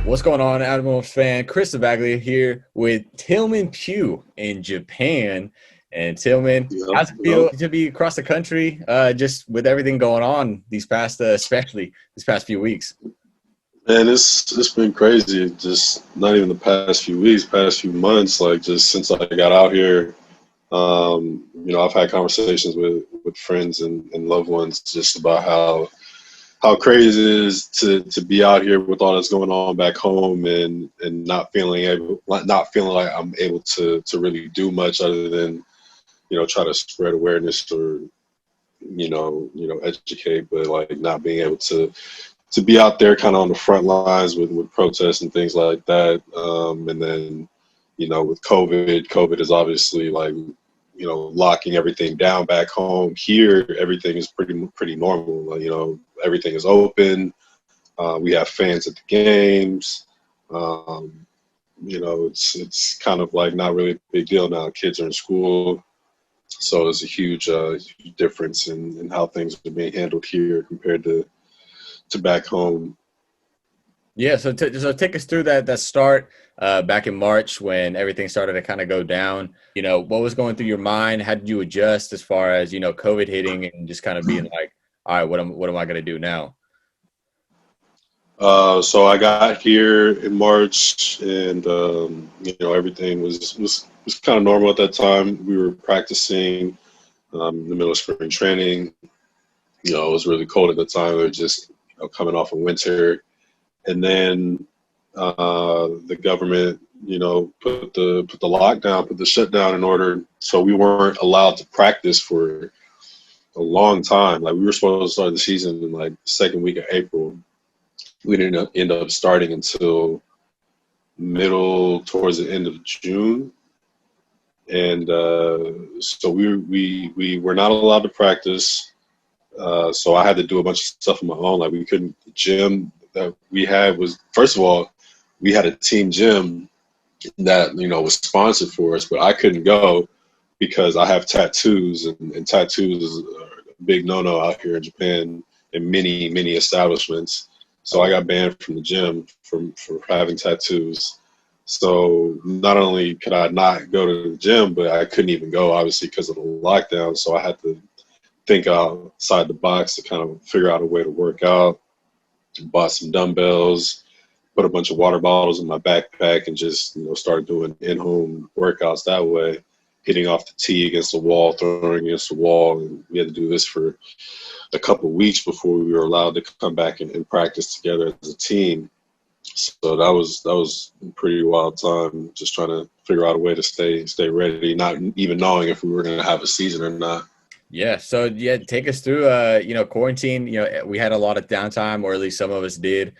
What's going on, Admirals fan? Chris Zavaglia here with Tillman Pugh in Japan. And Tillman, Yep, how's it yep. feel to be across the country, just with everything going on these past, especially this past few weeks? Man, it's been crazy. Just not even the past few weeks, past few months. Like just since I got out here, I've had conversations with friends and loved ones just about how crazy it is to be out here with all that's going on back home and not feeling like I'm able to really do much other than try to spread awareness or educate, but like not being able to be out there kind of on the front lines with protests and things like that. And then, with COVID is obviously like, locking everything down back home. Here, everything is pretty normal. Like, everything is open. We have fans at the games. It's kind of like not really a big deal now. Kids are in school. So there's a huge difference in how things are being handled here compared to back home. Yeah, so take us through that start back in March when everything started to kind of go down. What was going through your mind? How did you adjust as far as COVID hitting and just kind of being like, all right, what am I gonna do now? So I got here in March, and everything was kind of normal at that time. We were practicing in the middle of spring training. It was really cold at the time. We were just coming off of winter, and then the government, put the lockdown, put the shutdown in order. So we weren't allowed to practice for a long time. Like we were supposed to start the season in like the second week of April. We didn't end up starting until middle towards the end of June, and so we were not allowed to practice. So I had to do a bunch of stuff on my own. Like we couldn't. The gym that we had was, first of all, we had a team gym that was sponsored for us, but I couldn't go because I have tattoos, and tattoos is a big no-no out here in Japan in many establishments. So I got banned from the gym for having tattoos. So not only could I not go to the gym, but I couldn't even go, obviously, because of the lockdown. So I had to think outside the box to kind of figure out a way to work out. Bought some dumbbells, put a bunch of water bottles in my backpack, and just started doing in-home workouts that way, hitting off the tee against the wall, throwing against the wall. And we had to do this for a couple of weeks before we were allowed to come back and practice together as a team. So that was a pretty wild time, just trying to figure out a way to stay ready, not even knowing if we were going to have a season or not. Yeah, so yeah, take us through quarantine. We had a lot of downtime, or at least some of us did,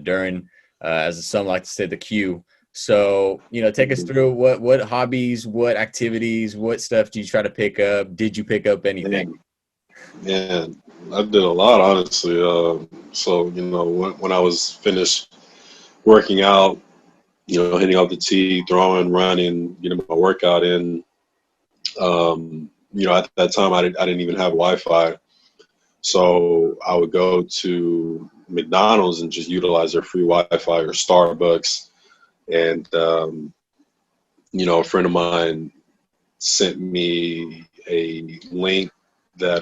during as some like to say the queue. So, take us through what hobbies, what activities, what stuff do you try to pick up? Did you pick up anything? Man, I did a lot, honestly. So, when I was finished working out, hitting off the tee, throwing, running, getting my workout in, at that time I didn't even have Wi-Fi. So I would go to McDonald's and just utilize their free Wi-Fi, or Starbucks. And, a friend of mine sent me a link that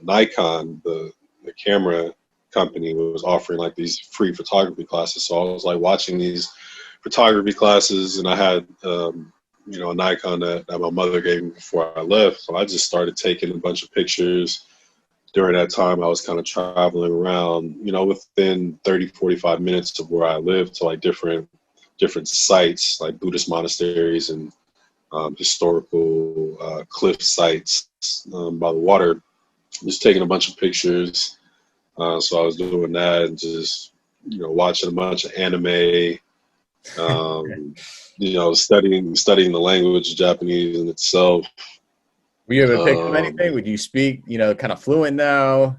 Nikon, the camera company, was offering like these free photography classes. So I was like watching these photography classes, and I had a Nikon that my mother gave me before I left. So I just started taking a bunch of pictures. During that time, I was kind of traveling around, within 30, 45 minutes of where I lived, to like different sites, like Buddhist monasteries and historical cliff sites by the water, just taking a bunch of pictures. So I was doing that and just, watching a bunch of anime, studying the language, Japanese in itself. Were you able to pick up anything? Would you speak, kind of fluent now?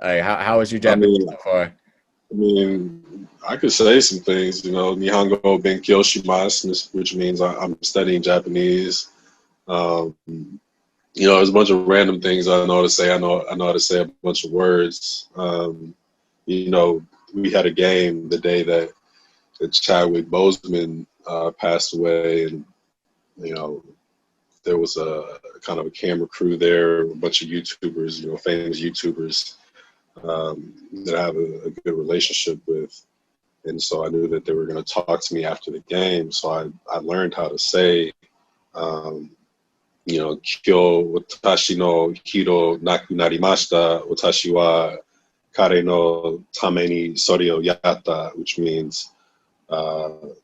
How is your Japanese so far? I could say some things, Nihongo Benkyou Shimasu, which means I'm studying Japanese. There's a bunch of random things I know how to say. I know how to say a bunch of words. we had a game the day that Chadwick Boseman passed away, and there was a kind of a camera crew there, a bunch of YouTubers, famous YouTubers that I have a good relationship with. And so I knew that they were going to talk to me after the game. So I learned how to say, kyo watashi no hiro naku narimashita, watashi wa kare no tame ni sori o yatta, which means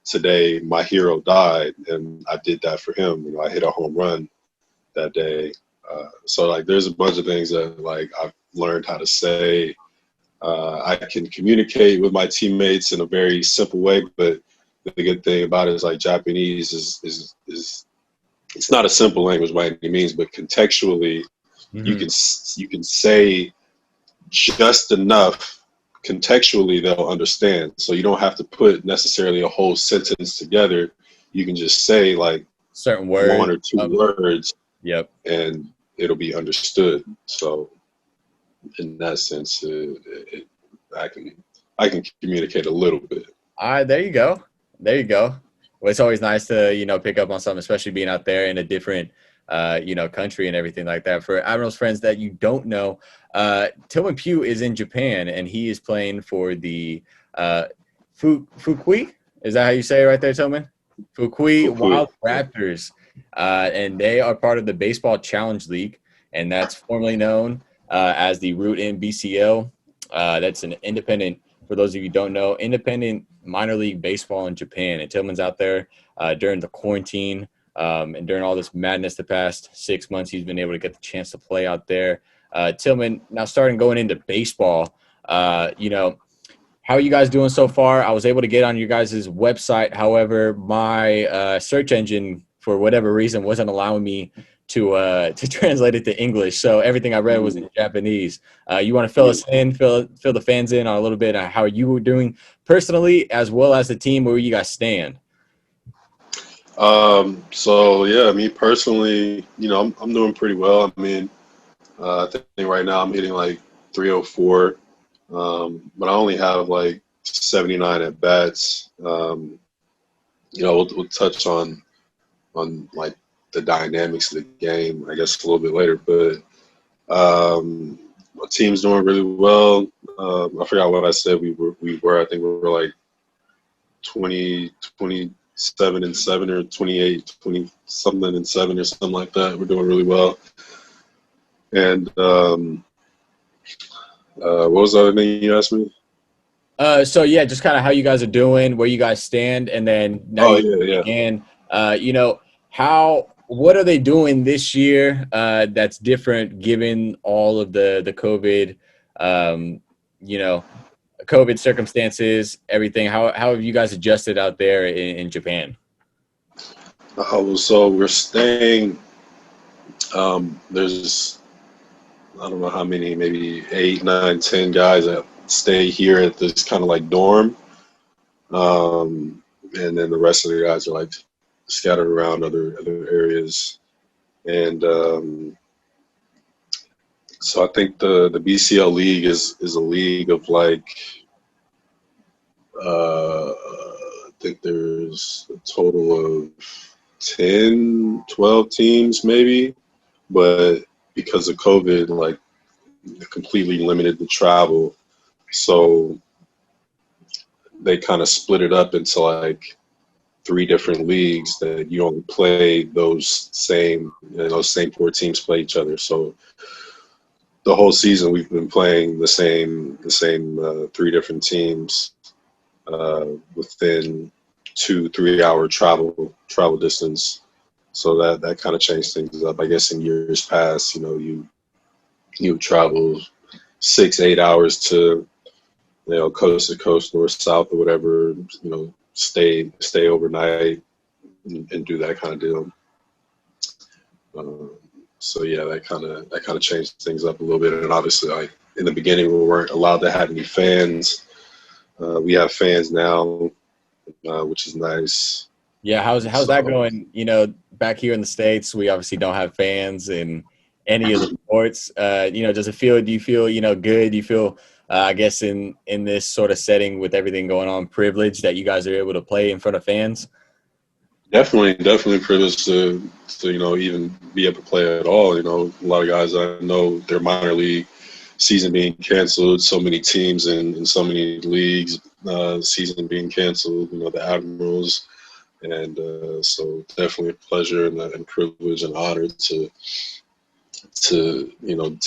today my hero died and I did that for him. I hit a home run that day. So like there's a bunch of things that like I've learned how to say. I can communicate with my teammates in a very simple way, but the good thing about it is like Japanese is it's not a simple language by any means, but contextually you can say just enough contextually they'll understand. So you don't have to put necessarily a whole sentence together. You can just say like certain words, one or two words, yep, and it'll be understood. So in that sense, I can communicate a little bit. All right, there you go. Well, it's always nice to pick up on something, especially being out there in a different country and everything like that. For Admirals friends that you don't know, Tillman Pugh is in Japan and he is playing for the Fukui. Is that how you say it right there, Tillman? Fukui Wild Raptors, and they are part of the Baseball Challenge League, and that's formerly known as the Root in BCL. That's an independent, for those of you who don't know, independent minor league baseball in Japan. And Tillman's out there during the quarantine and during all this madness the past 6 months, he's been able to get the chance to play out there. Tillman, now starting going into baseball, how are you guys doing so far? I was able to get on your guys' website. However, my search engine, for whatever reason, wasn't allowing me to translate it to English. So everything I read was in Japanese. You want to fill us in, fill the fans in on a little bit on how you were doing personally, as well as the team, where you guys stand? So yeah, me personally, I'm doing pretty well. I mean, I think right now I'm hitting like 304, but I only have like 79 at bats. We'll touch on like the dynamics of the game, I guess, a little bit later. But my team's doing really well. I forgot what I said. We were. I think we were like 27-7 or 28, 20 something and 7 or something like that. We're doing really well. And what was the other thing you asked me? So yeah, just kind of how you guys are doing, where you guys stand, and then now again, what are they doing this year that's different given all of the COVID, COVID circumstances, everything? How have you guys adjusted out there in Japan? So we're staying. There's I don't know how many, maybe 8, 9, 10 guys that stay here at this kind of like dorm, and then the rest of the guys are like scattered around other areas. And so I think the BCL league is a league of like I think there's a total of 10, 12 teams maybe, but because of COVID, like completely limited the travel, so they kind of split it up into like 3 different leagues that you only play those same 4 teams play each other. So the whole season we've been playing the same 3 different teams within 2-3 hour travel distance. So that kind of changed things up. I guess in years past, you travel 6-8 hours to coast to coast, north south or whatever, stay overnight and do that kind of deal. So yeah, that kind of changed things up a little bit. And obviously, like in the beginning, we weren't allowed to have any fans. We have fans now, which is nice. Yeah, how's that going? Back here in the States, we obviously don't have fans in any of the sports. Do you feel good? Do you feel I guess in this sort of setting with everything going on, privilege that you guys are able to play in front of fans? Definitely privileged to even be able to play at all. A lot of guys I know their minor league season being canceled. So many teams in so many leagues, season being canceled. The Admirals, and so definitely a pleasure and privilege and honor to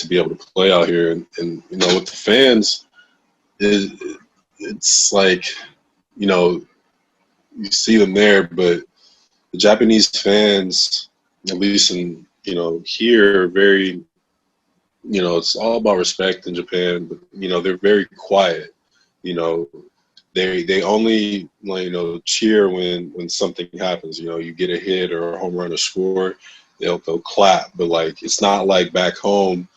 be able to play out here. And with the fans, it's like you see them there, but the Japanese fans, at least in here, are very it's all about respect in Japan, but they're very quiet. You know, they only cheer when something happens. You get a hit or a home run or score, they'll clap, but like it's not like back home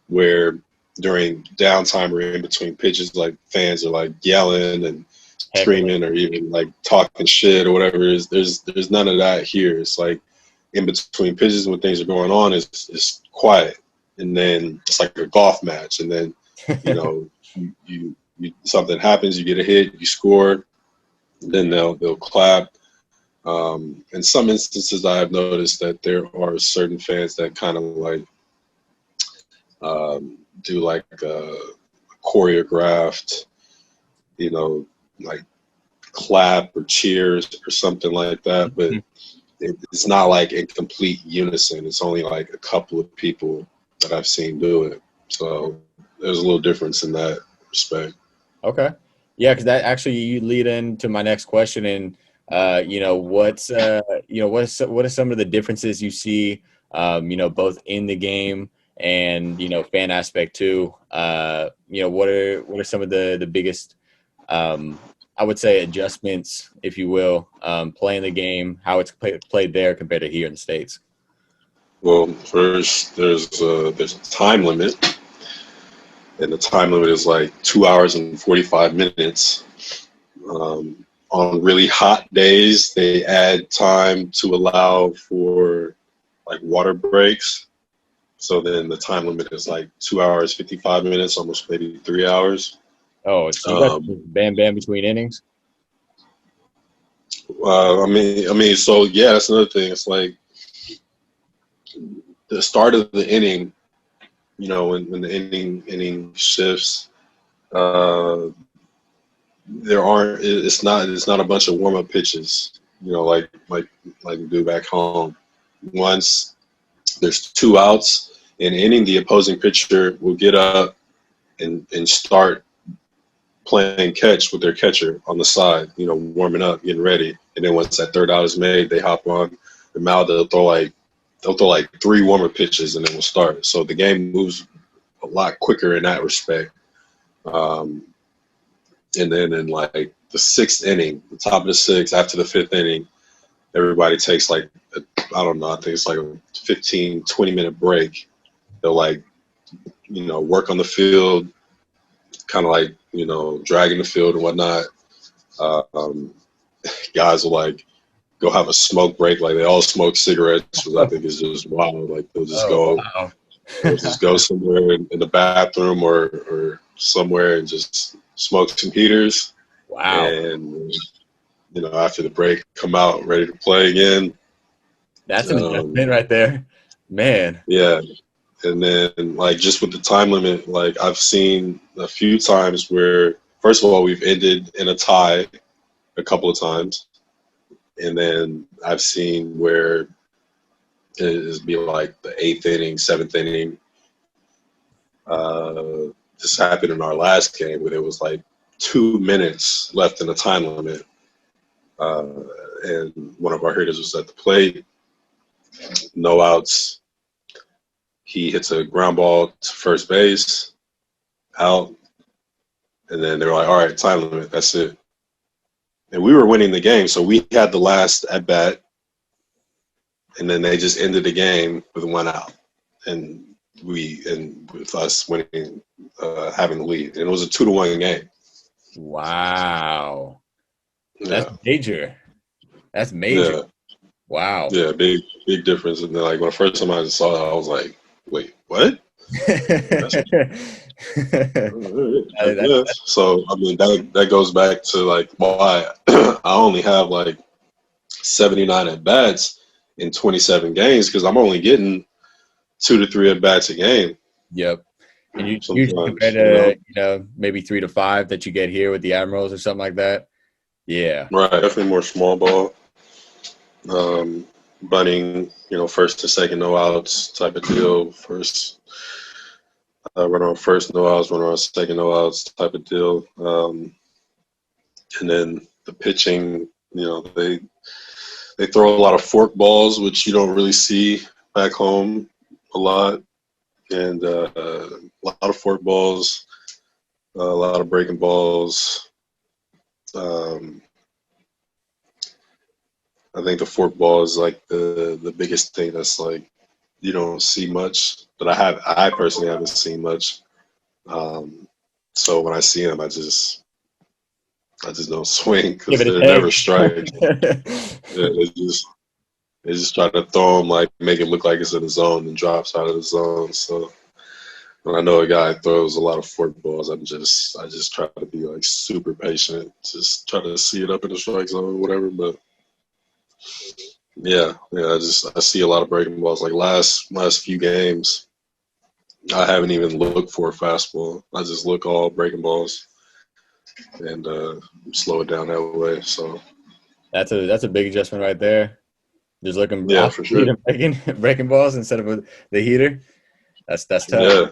where during downtime or in between pitches, like fans are like yelling and screaming or even like talking shit or whatever it is. There's none of that here. It's like in between pitches when things are going on, it's quiet, and then it's like a golf match, and then you something happens, you get a hit, you score, then they'll clap. In some instances, I have noticed that there are certain fans that kind of like do like choreographed, like clap or cheers or something like that, but it's not like in complete unison. It's only like a couple of people that I've seen do it. So there's a little difference in that respect. Okay. Yeah, because that actually you lead into my next question, and what are some of the differences you see, both in the game and fan aspect too. What are some of the biggest, I would say, adjustments, if you will, playing the game, how it's played there compared to here in the States? Well, first there's a time limit, and the time limit is like 2 hours and 45 minutes. On really hot days, they add time to allow for like water breaks. So then the time limit is like 2 hours, 55 minutes, almost maybe 3 hours. Oh, so you got bam between innings? So yeah, that's another thing. It's like the start of the inning, when the inning shifts, it's not a bunch of warm up pitches, like we do back home. Once there's 2 outs in inning, the opposing pitcher will get up and start playing catch with their catcher on the side, warming up, getting ready. And then once that 3rd out is made, they hop on the mound. They'll throw like 3 warmer pitches, and then we'll start. So the game moves a lot quicker in that respect. And then in like the 6th inning, the top of the 6th, after the 5th inning, everybody takes like, I don't know, I think it's like a 15, 20-minute break. They'll like, work on the field, kind of like, dragging the field and whatnot. Guys will like go have a smoke break. Like they all smoke cigarettes, which I think is just wild. Like they'll just they'll just go somewhere in the bathroom or somewhere and just smoke some heaters. Wow. And, after the break, come out ready to play again. That's an adjustment right there, man. Yeah. And then, like, just with the time limit, like, I've seen a few times where, first of all, we've ended in a tie a couple of times. And then I've seen where it'd be like the 8th inning, 7th inning. This happened in our last game where there was like 2 minutes left in the time limit. And one of our hitters was at the plate, no outs. He hits a ground ball to first base, out. And then they were like, all right, time limit, that's it. And we were winning the game, so we had the last at bat. And then they just ended the game with 1 out. And with us winning, having the lead. And it was a 2-1 game. Wow. Yeah. That's major. That's major. Yeah. Wow. Yeah, big difference. And then, like, when the first time I saw it, I was like, wait, what? I guess. So I mean that goes back to like why I only have like 79 at bats in 27 games because I'm only getting 2 to 3 at bats a game. Yep. And you usually Sometimes, compared to, maybe 3 to 5 that you get here with the Admirals or something like that. Yeah. right? Definitely more small ball, bunting, first to second no outs type of deal. First, run on first no outs, run on second no outs type of deal. And then the pitching, they throw a lot of fork balls, which you don't really see back home a lot, and a lot of fork balls, a lot of breaking balls. I think the fork ball is like the biggest thing that's like you don't see much, but I personally haven't seen much. So when I see them, I just don't swing Give because it a they're never strikes. take. Yeah, they just try to throw them like make it look like it's in the zone and drops out of the zone. So when I know a guy throws a lot of fork balls, I just try to be like super patient, just try to see it up in the strike zone or whatever. But yeah, I see a lot of breaking balls. Like last few games, I haven't even looked for a fastball. I just look all breaking balls and slow it down that way. So That's a big adjustment right there. Just looking yeah, off for the heat sure. and breaking balls instead of with the heater. That's tough. Yeah,